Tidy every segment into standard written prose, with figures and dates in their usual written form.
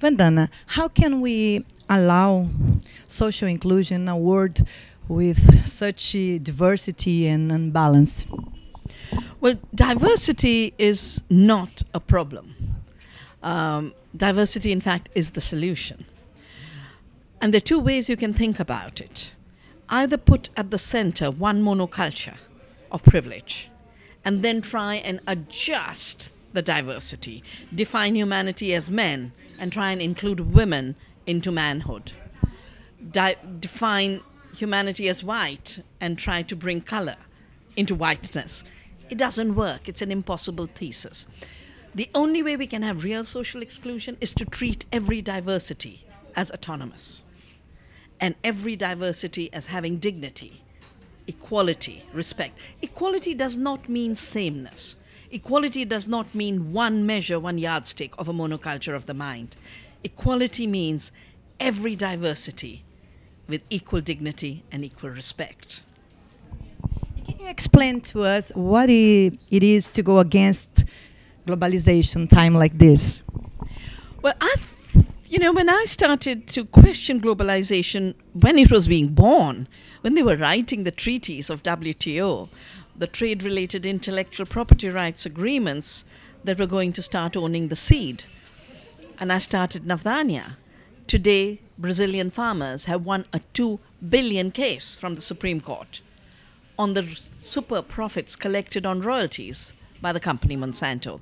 Vandana, how can we allow social inclusion in a world with such diversity and imbalance? Well, diversity is not a problem. Diversity, in fact, is the solution. And there are two ways you can think about it. Either put at the center one monoculture of privilege and then try and adjust the diversity, define humanity as men and try and include women into manhood, define humanity as white and try to bring color into whiteness. It doesn't work. It's an impossible thesis. The only way we can have real social exclusion is to treat every diversity as autonomous and every diversity as having dignity, equality, respect. Equality does not mean sameness. Equality does not mean one measure, one yardstick of a monoculture of the mind. Equality means every diversity with equal dignity and equal respect. Can you explain to us what it is to go against globalization time like this? Well, when I started to question globalization when it was being born, when they were writing the treaties of WTO, the trade-related intellectual property rights agreements that were going to start owning the seed, and I started Navdanya. Today, Brazilian farmers have won a 2 billion case from the Supreme Court on the super profits collected on royalties by the company Monsanto.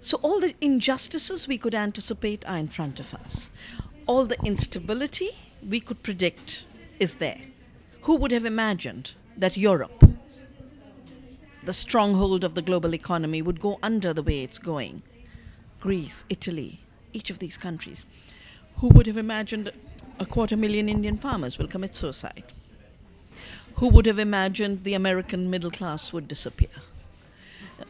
So all the injustices we could anticipate are in front of us. All the instability we could predict is there. Who would have imagined that Europe, the stronghold of the global economy, would go under the way it's going? Greece, Italy, each of these countries. Who would have imagined 250,000 Indian farmers will commit suicide? Who would have imagined the American middle class would disappear?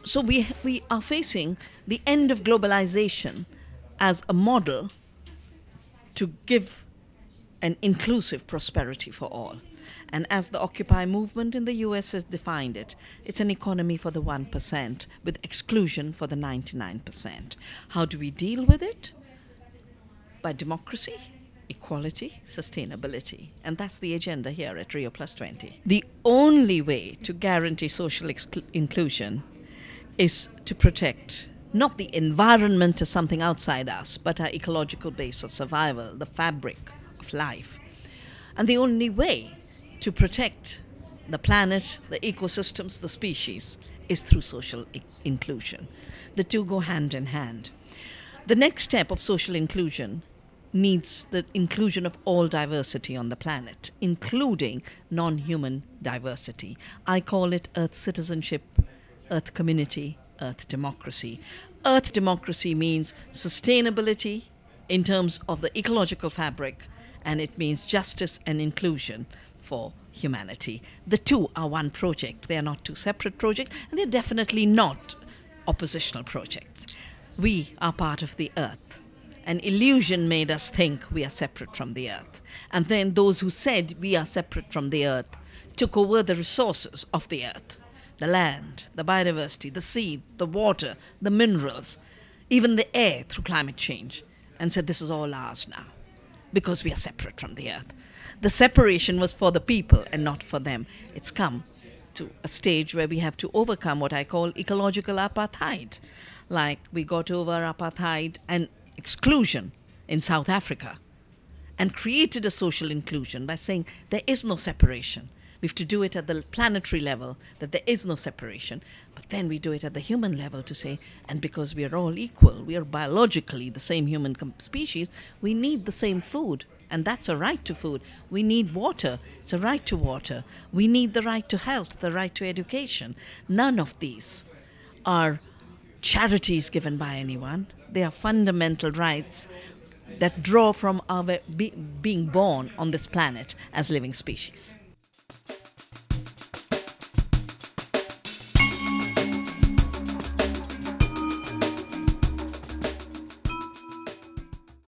So we are facing the end of globalization as a model to give an inclusive prosperity for all. And as the Occupy movement in the US has defined it, it's an economy for the 1% with exclusion for the 99%. How do we deal with it? By democracy, equality, sustainability. And that's the agenda here at Rio Plus 20. The only way to guarantee social inclusion is to protect not the environment as something outside us, but our ecological base of survival, the fabric of life. And the only way to protect the planet, the ecosystems, the species, is through social inclusion. The two go hand in hand. The next step of social inclusion needs the inclusion of all diversity on the planet, including non-human diversity. I call it Earth citizenship, Earth community, Earth democracy. Earth democracy means sustainability in terms of the ecological fabric, and it means justice and inclusion for humanity. The two are one project. They are not two separate projects, and they're definitely not oppositional projects. We are part of the earth. An illusion made us think we are separate from the earth. And then those who said we are separate from the earth took over the resources of the earth. The land, the biodiversity, the seed, the water, the minerals, even the air through climate change, and said this is all ours now because we are separate from the earth. The separation was for the people and not for them. It's come to a stage where we have to overcome what I call ecological apartheid. Like we got over apartheid and exclusion in South Africa and created a social inclusion by saying there is no separation. We have to do it at the planetary level, that there is no separation. But then we do it at the human level to say, and because we are all equal, we are biologically the same human species, we need the same food. And that's a right to food. We need water. It's a right to water. We need the right to health, the right to education. None of these are charities given by anyone. They are fundamental rights that draw from our being born on this planet as living species.